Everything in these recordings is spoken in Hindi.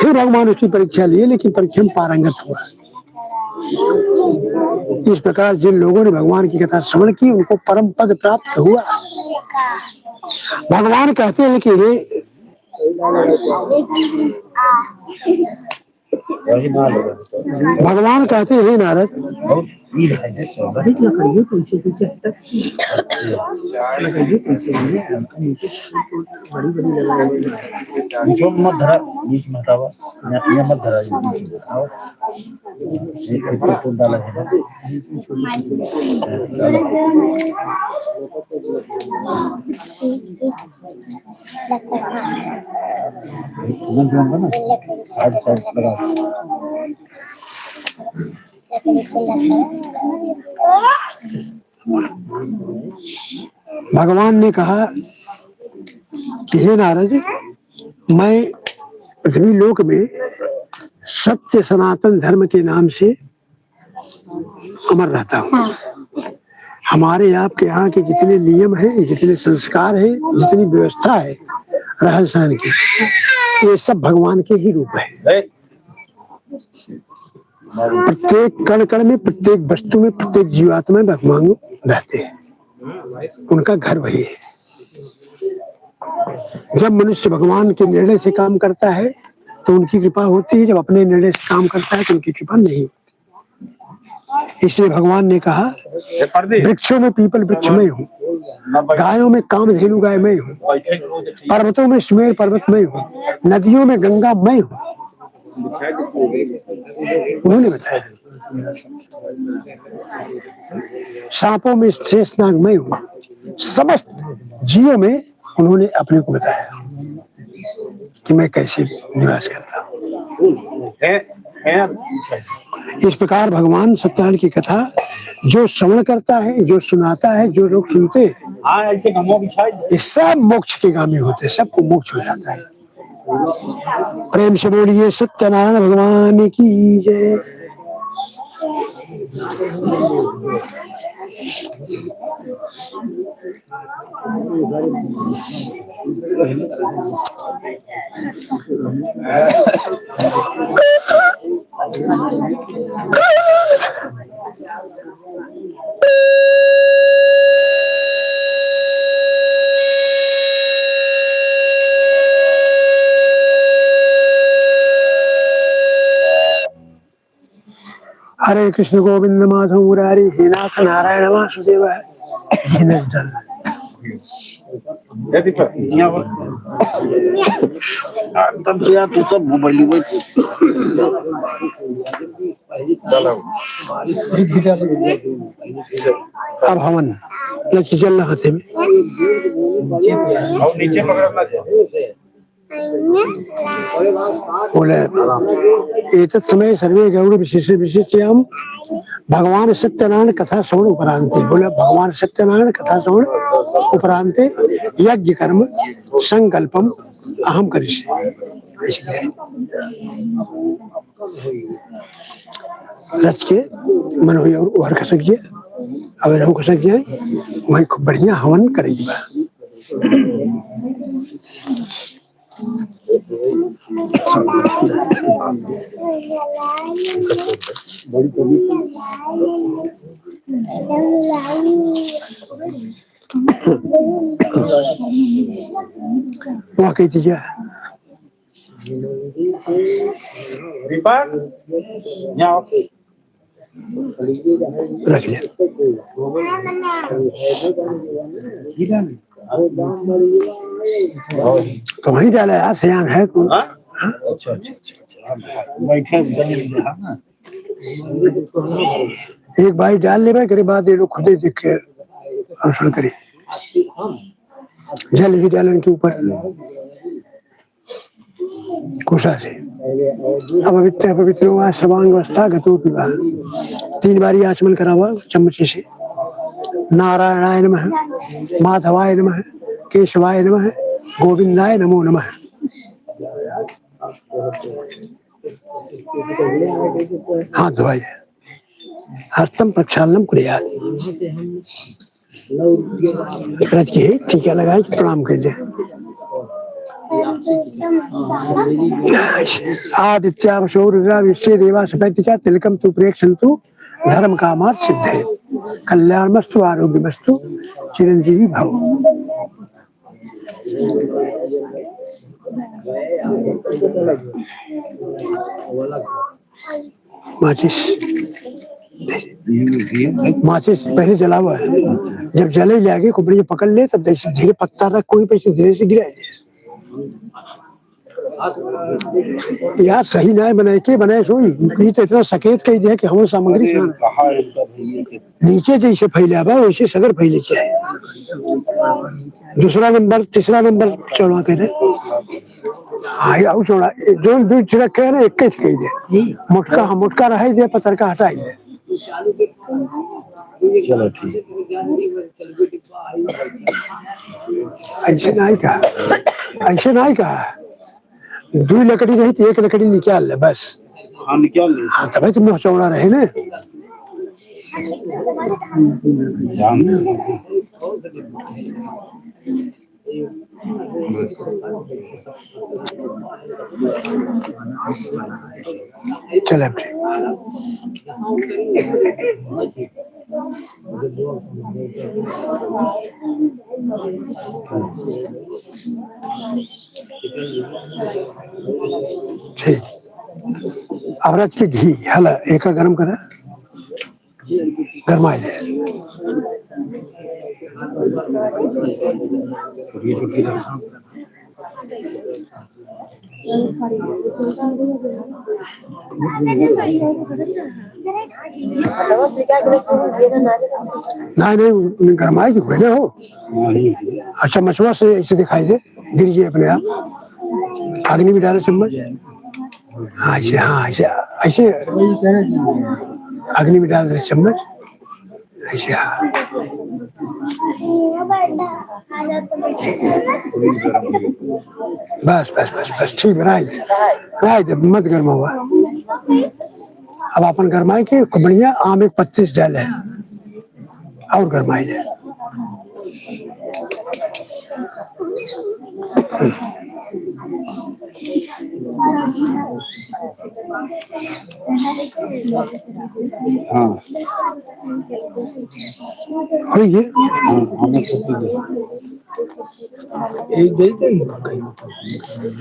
फिर भगवान उसकी परीक्षा लिए, लेकिन परीक्षा में पारंगत हुआ। इस प्रकार जिन लोगों ने भगवान की कथा श्रवण की उनको परम पद प्राप्त हुआ। भगवान कहते हैं कि हे भगवान कहते हैं नारद, भगवान ने कहा कि हे नारद, मैं पृथ्वी लोक में सत्य सनातन धर्म के नाम से अमर रहता हूँ। हमारे आपके यहाँ के जितने नियम हैं, जितने संस्कार हैं, जितनी व्यवस्था है रहन सहन की, ये सब भगवान के ही रूप है। प्रत्येक कण कण में, प्रत्येक वस्तु में, प्रत्येक जीवात्मा में भगवान रहते हैं, उनका घर वही है। जब मनुष्य भगवान के निर्णय से काम करता है तो उनकी कृपा होती है, जब अपने निर्णय से काम करता है तो उनकी कृपा नहीं होती। इसलिए भगवान ने कहा, वृक्षों में पीपल वृक्ष में हूँ, गायों में कामधेनु गाय मैं हूँ, पर्वतों में सुमेर पर्वत मैं हूँ, नदियों में गंगा मैं हूँ। उन्होंने बताया, सांपों में शेषनाग मैं हूँ, समस्त जीवों में उन्होंने अपने को बताया कि मैं कैसे निवास करता हूँ। इस प्रकार भगवान सत्यनारायण की कथा जो श्रवण करता है, जो सुनाता है, जो लोग सुनते हैं, ये सब मोक्ष के गामी होते हैं, सबको मोक्ष हो जाता है। प्रेम से बोलिए सत्यनारायण भगवान की जय। हरे कृष्ण गोविंद माधव मुरारी, हे नाथ नारायण वासुदेव। अब हवन लक्ष्य चल रहा थे बोले, एक समय सर्वे गौड़ विशेष विशिष्टयाम भगवान सत्यनारायण कथा श्रवण उपरांते। बोले भगवान सत्यनारायण कथा श्रवण उपरांते यज्ञ कर्म संकल्पम अहम करिष्ये। रच के मन हुई और उहर खसक गया, अब रहू खसक गया, वही खूब बढ़िया हवन करेगी बा। वहाँ कहती क्या रख लिया तो वहीं डाला यार, सियान है कौन? अच्छा अच्छा एक भाई डाल ले भाई, करे बाद ये लोग खुदे देख के अनुसरण करे। जल ही डालन के ऊपर कुशा से अपवित्र पवित्र हुआ सर्वांग अवस्था गतो विवाह। 3 बारी आचमन करा हुआ चम्मच से। नारायणाय नमः, माधवाय नमः, केशवाय नमः, गोविंदाय नमो नमः। हाथ धोया जाए, हस्तम प्रक्षालनम कुर्यात्। रज के टीका लगाए कि प्रणाम कर ले। आदित्यावशो रुद्रा विश्वे देवा सपैतिका तिलकम तु प्रेक्षन्तु धर्म कामात् सिद्धे कल्याणमस्तु आरोग्यमस्तु चिरंजीवी भव। माचिस माचिस पहले जला हुआ है, जब जले जाएगी कुबड़ी पकड़ ले तब धीरे पत्ता रख, कोई पैसे धीरे से गिरा यार सही ना बनाए के बनाए सोई तो इतना सकेत कही दिया कि हम सामग्री नीचे जैसे फैला बा वैसे सगर फैले चाहे। दूसरा नंबर तीसरा नंबर चौड़ा करे चौड़ा जो दू छिड़क कहे ना एक कही दे मोटका रह दे पत्थर का हटाई दे। चलो ठीक ऐसे नहीं कहा दो लकड़ी रही तो एक लकड़ी निकाल ले बस। हाँ निकाल ले। हाँ तभी तो मुँह चौड़ा रहे ना। चल अब ठीक अवरज के घी हला एक गरम करा गरमाए दे। नहीं गरमाए की हुए ना हो। अच्छा मछुआ से ऐसे दिखाई दे गिर गए अपने आप अग्नि भी डाले चम्मच। हाँ ऐसे ऐसे अग्नि में डाल दे चम्मच ऐसे। हाँ बस ठीक राय दे मत गर्मा हुआ। अब अपन गरमाए के बढ़िया आम एक 25 डाल है और गरमाए दे। हाँ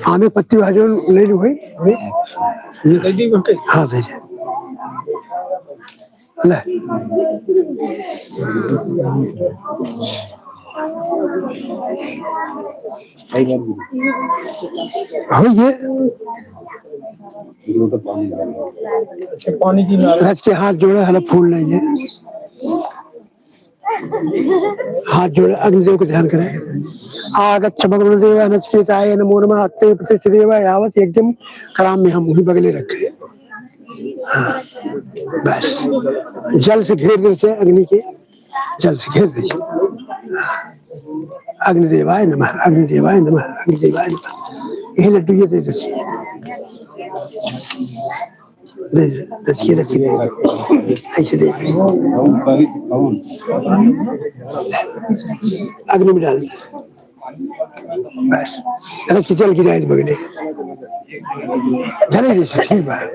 आमे पत्ती भाजो ले लो भाई। हाँ दे ले पानी की रच के हाथ जोड़े हला फूल लेंगे हाथ जोड़े अग्निदेव को ध्यान करें। आगच्छ भगवन्देव नचिकेताय नमो नमः अत्ते प्रतिष्ठदेव यावत यज्ञम कराम में हम वही बगले रखे। हाँ बस जल से घेर दे अग्नि के जल से घेर दीजिए। अग्निदेवाय नमः अग्निदेवाय नमः अग्निदेवाय नमः। यही लड्डू ये दे दीजिए रखिए ऐसे दे अग्नि में डाल दे बस रखिए जल गिराए बगले जले जैसे ठीक बात।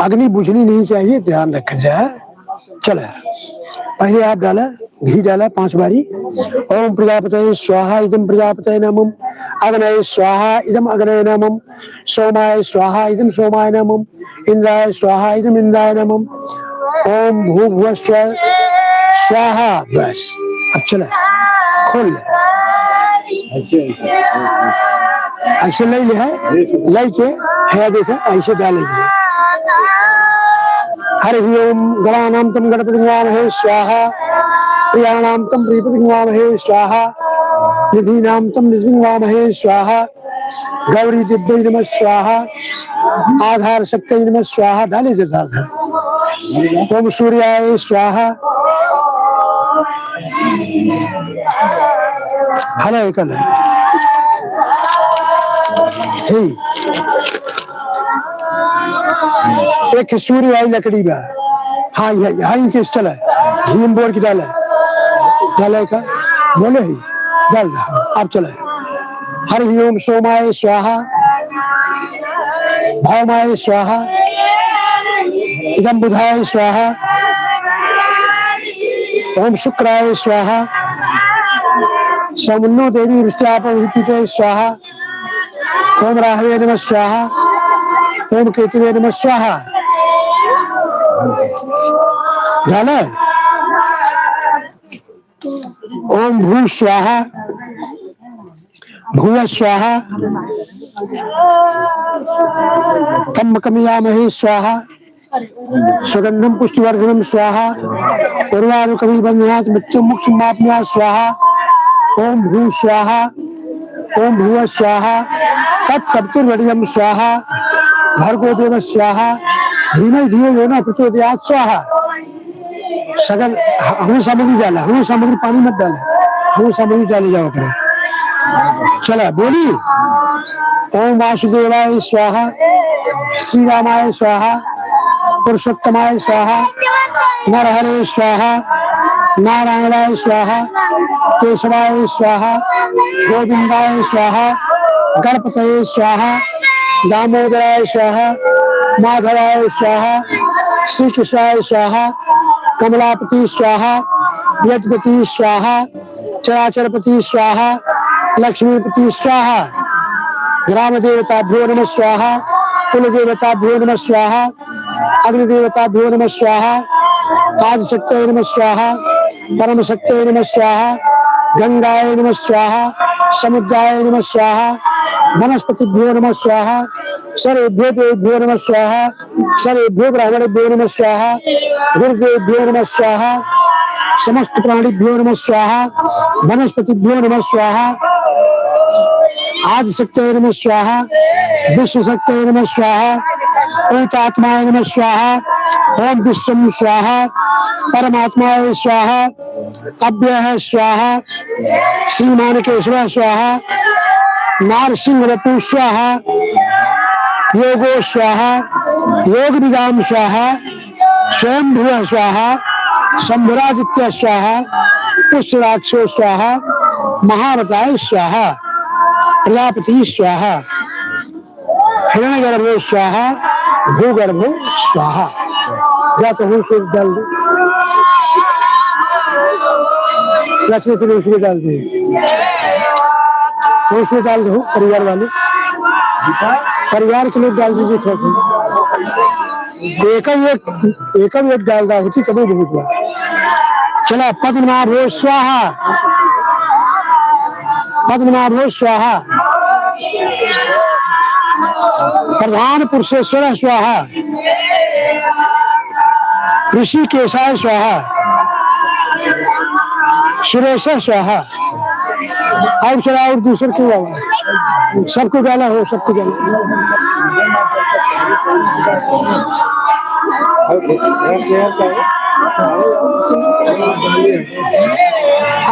अग्नि बुझनी नहीं चाहिए ध्यान रखा जाए। चला पहले आप डाला घी डाला 5 बारी। ओम प्रजापतये स्वाहा इदम प्रजापतये नमः अग्नये स्वाहा इदम अग्नये नमः सोमाय स्वाहा इदम सोमाय नमः इंद्राय स्वाहा इदम इंद्राय नमः ओम भूर्भुवः स्वः स्वाहा। बस अब चला खोल ले ऐसे ले ले है देखा ऐसे डालेंगे। हरि ओम गणानां तम गणपति वामहे स्वाहा प्रियाणां तम प्रियपति वामहे स्वाहा निधीनां तम निधि वामहे स्वाहा गौरी दिव्यै नमः स्वाहा आधार शक्ति नमः स्वाहा। डाले जता ओम सूर्याय स्वाहा हला एकल हे एक सूर्य आई लकड़ी बा। हाँ यहाँ किस चला घी बोर की डाला का बोले ही डाल दे। आप चला हरि ओम सोमाय स्वाहा, भौमाय स्वाहा, इदम बुधाय स्वाहा, ओम शुक्राय स्वाहा, समुन्नो देवी वृष्टापते स्वाहा, ओम राहवे नमः स्वाहा, ओम केतवे नमः स्वाहा। झालं? ओम भू स्वाहा, भुव स्वाहा, कमयामहे स्वाहा, सुगंधम पुष्टिवर्धनम स्वाहा, उर्वारुकमी बंधनात् मृत्यु मुक्ति मापन्यात् स्वाहा। ओम भू स्वाहा, ओम भुव स्वाहा, तत्सवितुर्वरेण्यं स्वाहा, भर्गो देव स्वाहा, धीमे धियो यो न प्रचोदयात् स्वाहा। सगल हमें सामग्री डाला, हमें सामग्री पानी मत डाला, हमें सामग्री डाले जाओ करे। चला बोली। ओम वासुदेवाय स्वाहा, श्री रामाय स्वाहा, पुरुषोत्तमाय स्वाहा, नरहरे स्वाहा, नारायणाय स्वाहा, केशवाय स्वाहा, गोविंदाय स्वाहा, गणपतये स्वाहा, दामोदराय स्वाहा, माधवाय स्वाहा, श्री कृष्णाय स्वाहा, कमलापति स्वाहा, यज्ञपति स्वाहा, चराचरपति स्वाहा, लक्ष्मीपति स्वाहा। ग्राम देवताभ्यो नमः स्वाहा, कुल देवताभ्यो नमः स्वाहा, अग्निदेवताभ्यो नमः स्वाहा, आदिशक्तये नमः स्वाहा, परम शक्तये नमः स्वाहा, गंगाय नमः स्वाहा, समुद्राय नमः स्वाहा, वनस्पतिभ्यो नमः स्वाहा, सर्वेभ्यो देवेभ्यो नमः स्वाहा, सर्वेभ्यो ब्राह्मणेभ्यो नमः स्वाहा, गुरुदेवेभ्यो नमः स्वाहा, समस्त प्राणिभ्यो नमः स्वाहा, वनस्पतिभ्यो नमः स्वाहा, आदिशक्तये नमः स्वाहा, विश्वशक्तये नमः स्वाहा, भूतात्माय नमः स्वाहा, ओम विश्वम स्वाहा, परमात्माय स्वाहा, अव्ययः स्वाहा, श्रीमानकेश्वर स्वाहा, नारसिंह वपु स्वाहा, योगो स्वाहा, योग विदाम स्वाहा, स्वयं भुव स्वाहा, शंभुरादित्य स्वाहा, पुष्यराक्षो स्वाहा, महारथाय स्वाहा, प्रजापति स्वाहा, हिरण्यगर्भो स्वाहा, भूगर्भो स्वाहा। या तो हूँ फिर डाल दे, लक्ष्मी फिर उसमें डाल दे, तो उसमें डाल दो परिवार वाले, परिवार के लोग डाल दीजिए थोड़ा सा, एकम एक डालदा होती तभी बहुत हुआ। चला पद्मनाभो स्वाहा, पद्मनाभो स्वाहा, प्रधान पुरुषेश्वर स्वाहा, ऋषिकेशाय स्वाहा, सुरेश स्वाहा। और चला और दूसरे क्यों डाला, सबको डाला हो, सबको डाला।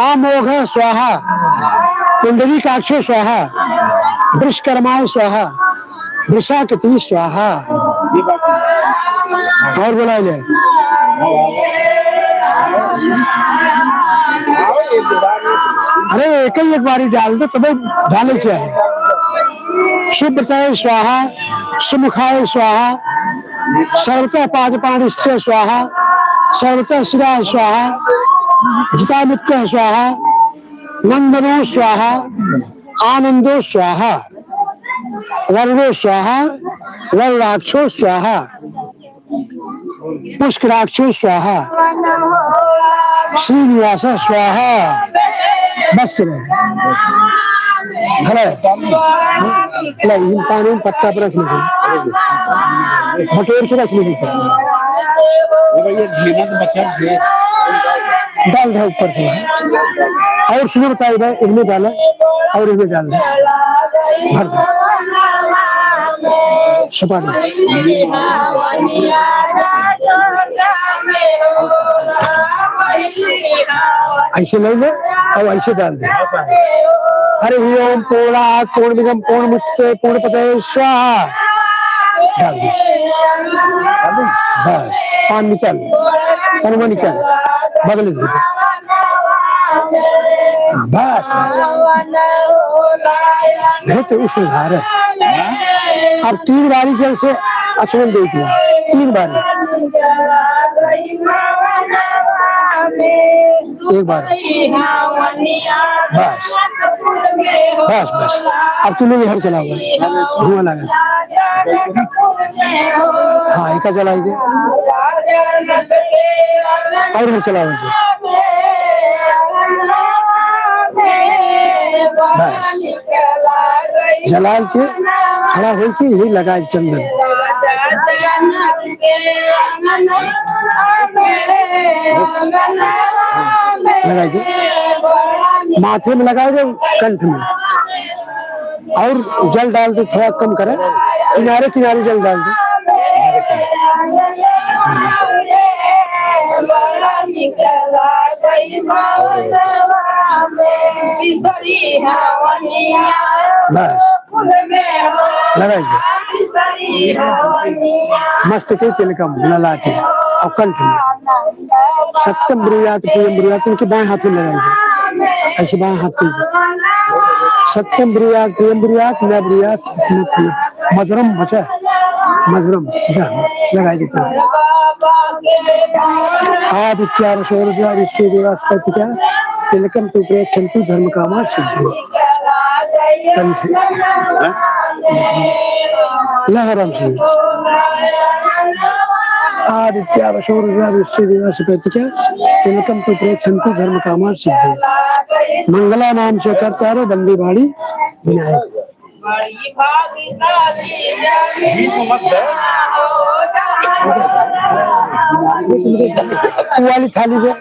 आमोघ स्वाहा, पुंडरीकाक्षो स्वाहा, वृषकर्माय स्वाहा, वृषाकृति स्वाहा। और बोला जाए, अरे एक ही एक बारी डाल दो, तब डाले क्या है। शुभ्रताय स्वाहा, सुमुखाय स्वाहा, सर्वतः पादपाणिश्च स्वाहा, सर्वतः शिरा स्वाहा, जितामित्य स्वाहा, नंदनो स्वाहा, आनंदो स्वाहा, वर्गो स्वाहा, वरराक्षो स्वाहा, पुष्कराक्षो स्वाहा, श्रीनिवास स्वाहा। बस करें, पानी में पत्ता पर रख लीजिए, बटोर के रख लीजिए, डाल दो ऊपर से। और सुनो बताइए भाई, इनमें डाला और इनमें डाल दो, भर दो सपाटी। ऐसे ले लो और ऐसे डाल दे। हरि ओम पूर्णात् पूर्णमिदं पूर्णमुदच्यते पूर्णमेवावशिष्यते स्वाहा। डाल दे बस, पान निकाल, कनवा निकाल, बगल दे। बस नहीं तो उस उधार है। अब 3 बारी जल से अचमन देख लिया, 3 बारी, एक बार बस बस बस। अब तूने ये हर चला हुआ धुआं लगा, हाँ एक जलाएंगे और हर चला हुआ बस जलाल के खड़ा हो के यही लगाए चंदन, लगाए दे माथे में, लगाए दे कंठ में, और जल डाल दे, थोड़ा कम करे, किनारे किनारे जल डाल दे। बस लगाइए मस्त के तिलकम ललाटे और कंठ में, सत्यम ब्रूयात प्रियम ब्रूयात, उनके बाएं हाथ में लगाइए, ऐसे बाएं हाथ के सत्यम ब्रूयात प्रियम ब्रूयात न ब्रूयात मधुरम बचा मधुरम लगाई देते हैं। आदित्य सूर्यस्पति का तिलकम तु प्रेक्षन्तु धर्म कामा सिद्धि कंठे लहरम से आदित्य सूर्यस्पति का तिलकम तु प्रेक्षन्तु धर्म कामा सिद्धि। मंगला नाम से करता रहो बंदी बाड़ी विनायक। वाली थाली है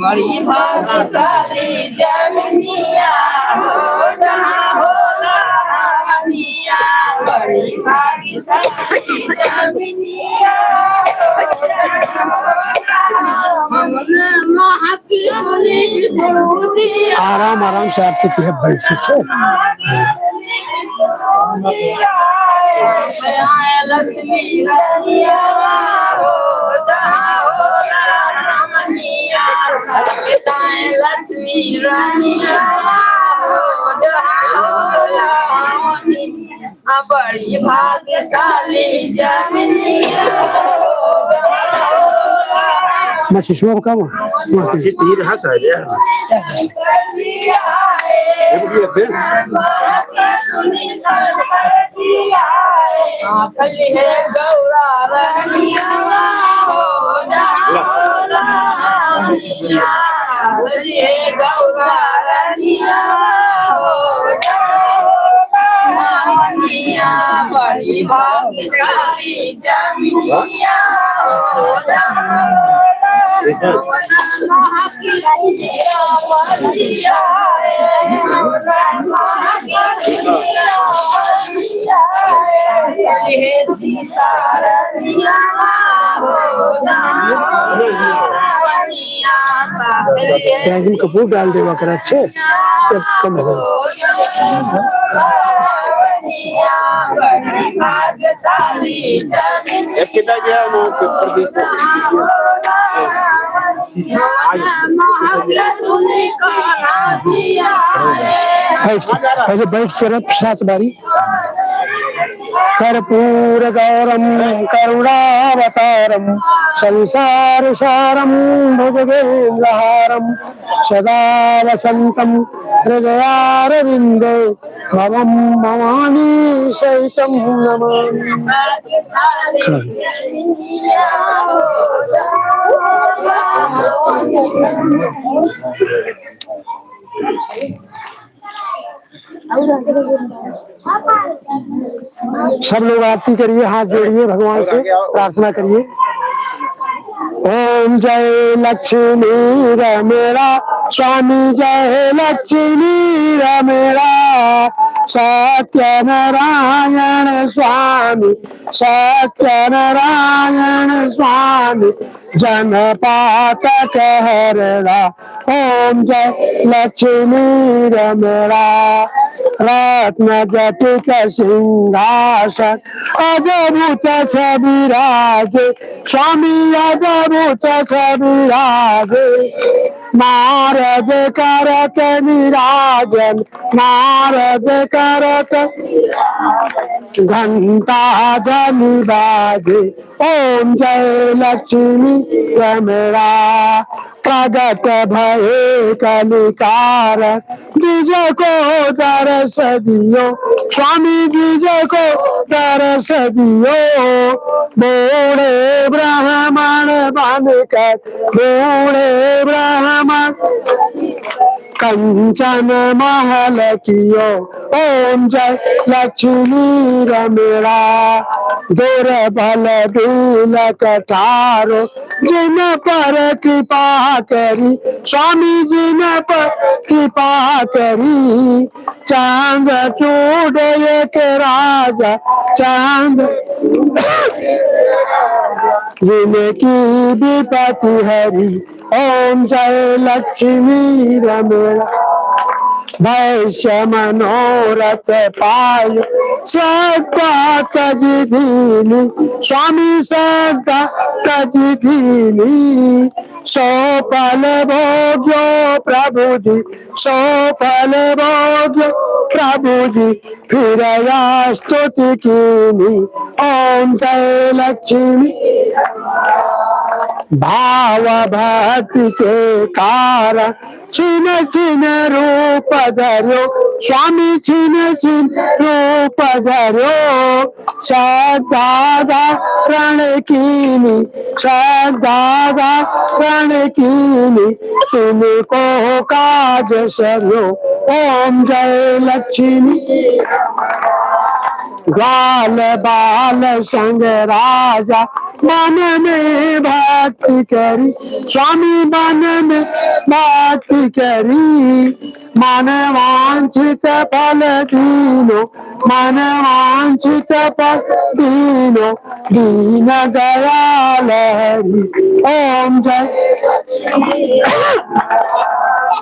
बड़ी भाग्यशाली जमीनिया हो जहाँ हो रानिया, बड़ी भाग्यशाली जमीनिया आराम आराम से आरती की है बैठ के लक्ष्मी रानिया हो जहाँ हो रानिया, लक्ष्मी रानिया हो जहाँ हो रानिया, बड़ी भाग्यशाली जमीनिया मैं शिशुओं का तीर हाथ आ गया कली है गौरा रानिया हो रानिया, कली है गौरा रानिया हो रानिया, बड़ी भाग्यशाली जमीनिया हो कपूर डाल देवा कर अच्छे तब कम हो कितना गया वो पेपर भी पहले बैठ कर 7 बारी कर्पूर गौरम करुणावतारम संसार सारम भुजगेन्द्रहारम सदा वसंतम हृदयारविंदे भवम भवानी सहितम नमामि। सब लोग आरती करिए, हाथ जोड़िए, भगवान से प्रार्थना करिए। ओम जय लक्ष्मी रमेरा स्वामी, जय लक्ष्मी रमेरा सत्यनारायण स्वामी, सत्यनारायण स्वामी, जनपातक हरड़ा। ओम जय लक्ष्मी रमणा। रत्न जटित सिंहासन अद्भुत छविराजे, स्वामी अद्भुत छविराजे। नारद करत निराजन, नारद करत घंटा ध्वनि बाजे। ओम जय लक्ष्मी रमणा। प्रगट भये कलिकार, द्विज को दरस दियो, स्वामी द्विज को दरस दियो। बूढ़े ब्राह्मण बनकर, बूढ़े ब्राह्मण कंचन महल कियो। ओम जय लक्ष्मी रमणा। दुर्बल दीन कटारो, जिन पर कृपा करी, स्वामी जिन पर कृपा करी। चांद चूड़ एक राजा, चांद जिनकी विपत्ति हरी। ओम जय लक्ष्मी रमणा। वैश्य मनोरथ पाय, सदा तज दीनी, स्वामी सदा तज दीनी। सो फल भोग्यो प्रभु जी, सो फल भोग्यो प्रभु जी, फिर स्तुति कीनी। ओम जय लक्ष्मी। भाव भक्ति के कारण छिन छिन रूप धर्यो, स्वामी छिन छिन रूप धर्यो। सदा रण कीनी, सदा रण कीनी, तुमको काज सर्यो। ओम जय लक्ष्मी। ग्वाल बाल संग राजा, मन में भक्ति करी, स्वामी मन में भक्ति करी। मन वांछित फल दीनो, मन वांछित फल दीनो, दीन दयाल हरि। ओम जय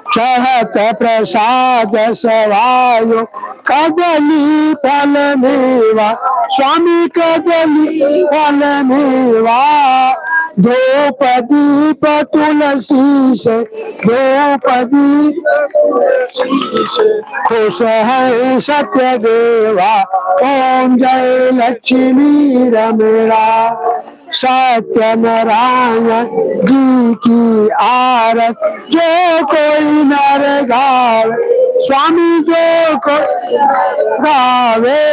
चढ़त प्रसाद सवायो, कदली फल मेवा, स्वामी कदली फल मेवा। धूप दीप तुलसी से, धूप दीप खुश है सत्य देवा। ओम जय लक्ष्मी रमणा। सत्यनारायण जी की आरत जो कोई नर गावे, स्वामी जो कोई गावे।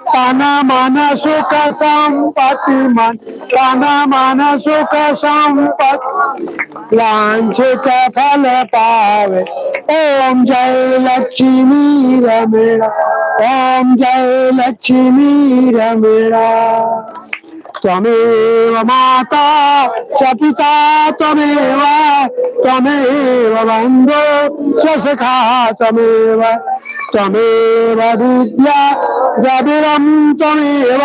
तन मन सुख संपत्ति मन, तन मन सुख संपत्ति, वांछित फल पावे। ओम जय लक्ष्मी रमणा। ओम जय लक्ष्मी रमणा। त्वमेव माता च पिता त्वमेव, त्वमेव बन्धो च सखा त्वमेव, त्वमेव विद्या द्रविणं त्वमेव,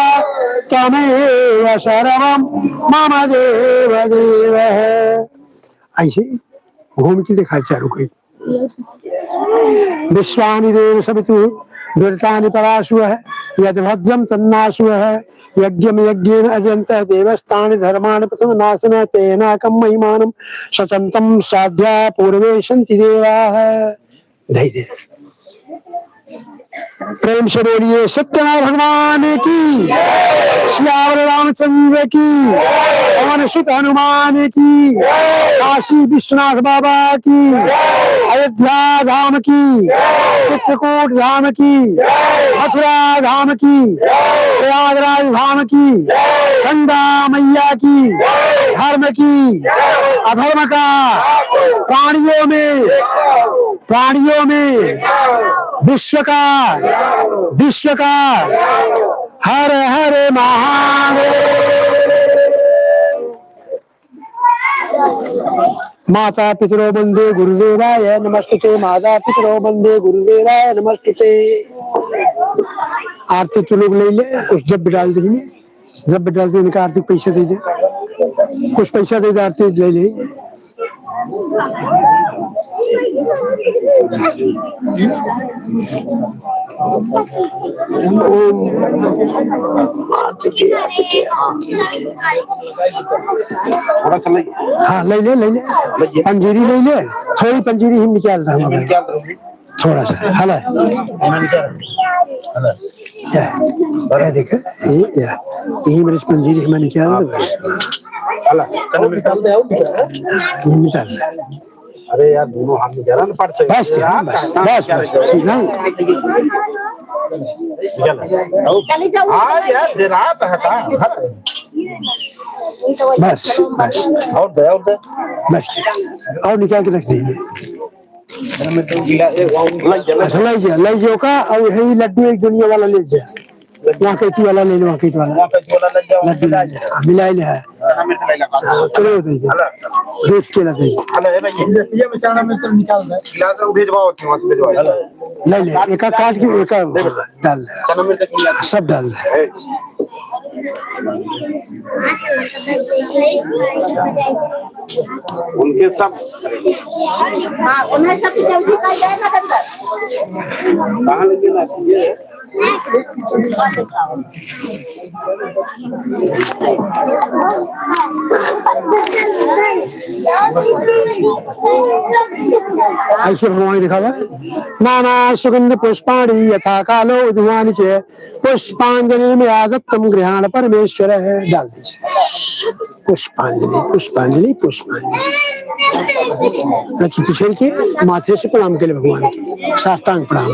त्वमेव सर्वं मम देव देव। ऐसे घूमती दिखा चारों कोई। विश्वानि देव सवितु दुर्तानि पराशु है, यद भद्रम तन्नाशु है। यज्ञम यज्ञेन अजंत देवस्थानि धर्माणि प्रथम नाशन तेनाकम महिमानम सतंतम साध्या पूर्वे सन्ति देवाः। धैर्य प्रेम से बोलिए सत्यनारायण भगवान की, श्यावर रामचंद्र की, पवन सुत हनुमान की, काशी विश्वनाथ बाबा की, अयोध्या धाम की, चित्रकूट धाम की, मथुरा धाम की, प्रयागराज धाम की, गंगा मैया की, धर्म की, अधर्म का, प्राणियों में विश्व का हर हर महादेव। माता पितरो वंदे गुरुदेवाय नमस्ते, माता पितरो वंदे गुरुदेवाय नमस्ते। आरती तो लोग ले ले, उस जब भी डाल देंगे, जब भी डाल दे इनका आरती पैसे दे दे, कुछ पैसा दे दे, आरती ले ले। थोड़ा सा लग हाँ ले ले ले ले, पंजीरी ले ले, थोड़ी पंजीरी ही निकाल रहा हूँ मैं, क्या करोगे थोड़ा सा हला ये देख, ये मेरे पंजीरी में निकाल दे बस, हला चलो निकाल दे ये निकाल दे अरे यार दोनों हाथ में जरा न पड़ से बस क्या, बस बस ठीक नहीं, हाँ यार दे रात हटा बस बस और दे बस, और निकाल के रख देंगे। अच्छा लाई जो का, और यही लड्डू एक दुनिया वाला ले जा, वहाँ कैथी वाला ले लो, वहाँ कैथी वाला लड्डू मिला ले है, करो दे दूध के लगे ले ले, एक काट के एक डाल दे, सब डाल दे। उनके सब हाँ उन्हें सब जल्दी कर जाएगा अंदर कहाँ लगे ना ये ऐसे भगवान लिखा हुआ नाना सुगंध पुष्पाणी यथा कालो उद्वान के पुष्पांजलि में आदत्तम गृहाण परमेश्वर है, डाल दीजिए पुष्पांजलि पुष्पांजलि पुष्पांजलि, रखी पिछड़ के माथे से प्रणाम के लिए भगवान के साष्टांग प्रणाम।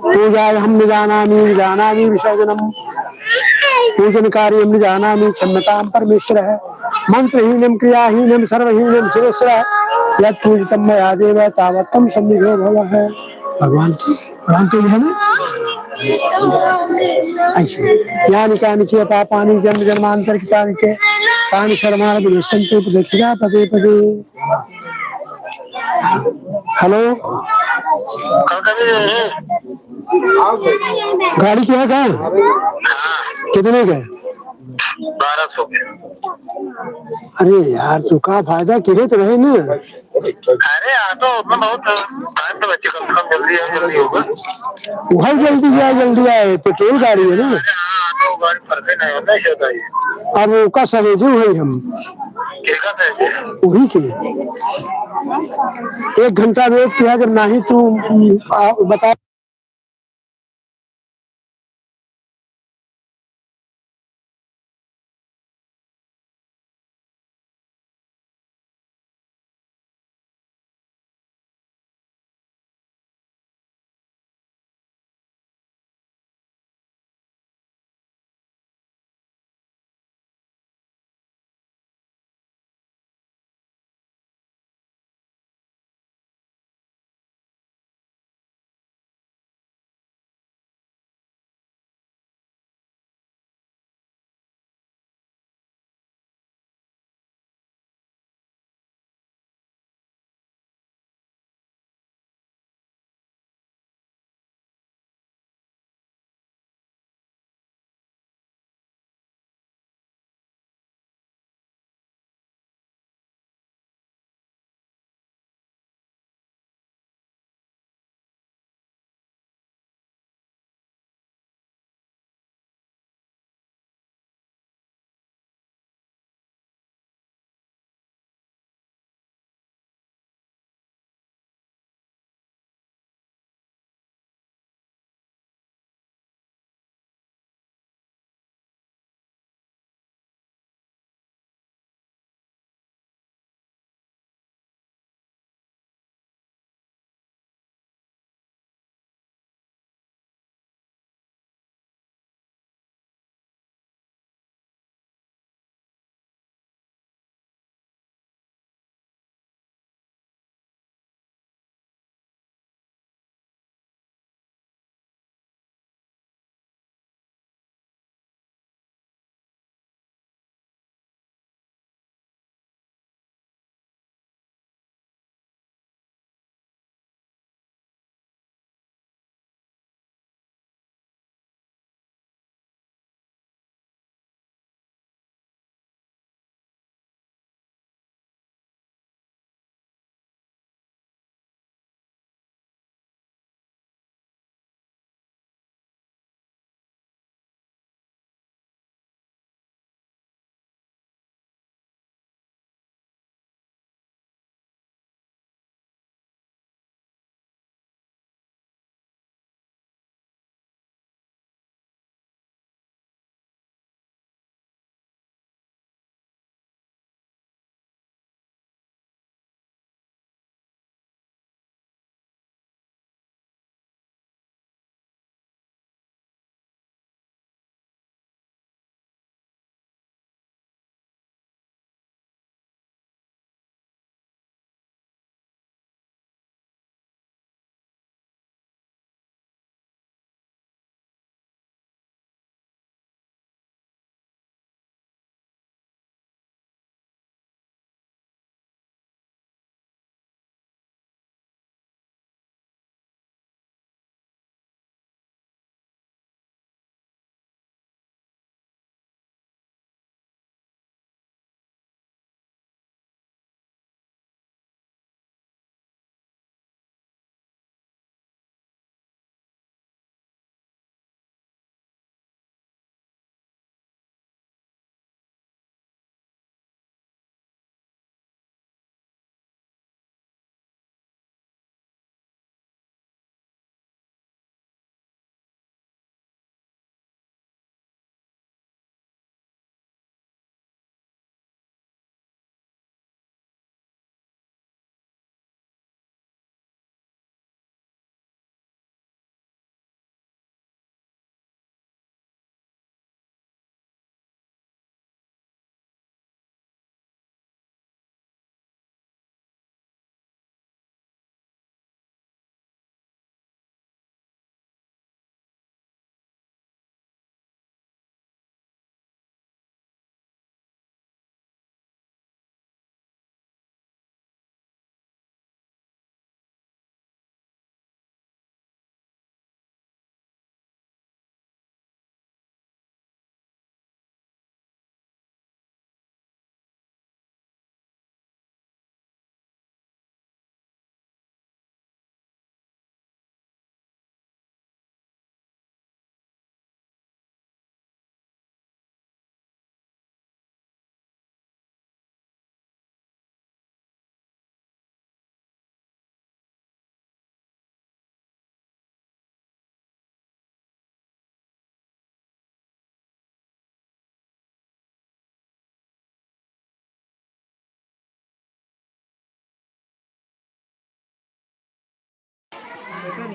पूजा हम जानामि जानामि विसर्जनम पूजन कार्य जानामि क्षम्यताम परमेश्वर है, मंत्रहीनम क्रियाहीनम सर्वहीनम सुरेश्वर है, यद पूजितम मया देव तावत्तम सन्निधो भव है। भगवान की प्रणाम के लिए है ना, ऐसे यानी कानि चे पापानि जन्म जन्मांतर कृतानि चे तानि सर्वाणि विनश्यन्ति प्रदक्षिणा पदे पदे। हेलो गाड़ी क्या कहाँ कितने का? 1200 के। अरे यार तू का फायदा किए तो रहे ना, अरे ऑटो उतना बहुत टाइम तो बच्चे कम से कम जल्दी है, जल्दी होगा। वही जल्दी आए पेट्रोल गाड़ी है ना, अरे हाँ ऑटो गाड़ी फर्क नहीं होता है बताइए। अब वो का सवेजू है हम किसका था वही के 1 घंटा वेट किया, जब नहीं तू बता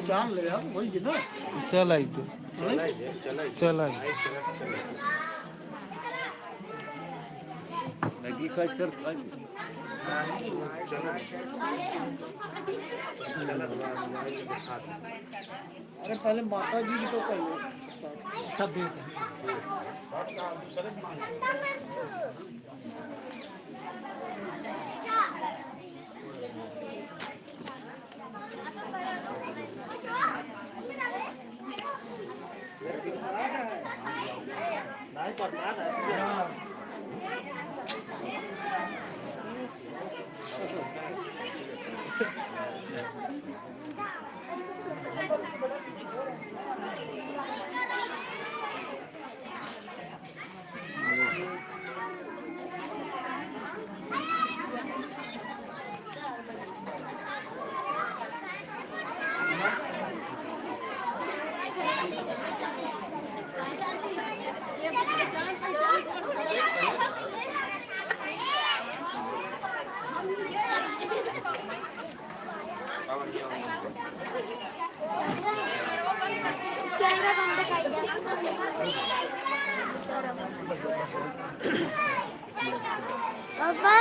जान ले यार वही ना चल आई थे चल आई मैगी खास कर अरे पहले माता जी की तो पहले सब देते हैं नहीं पता है पापा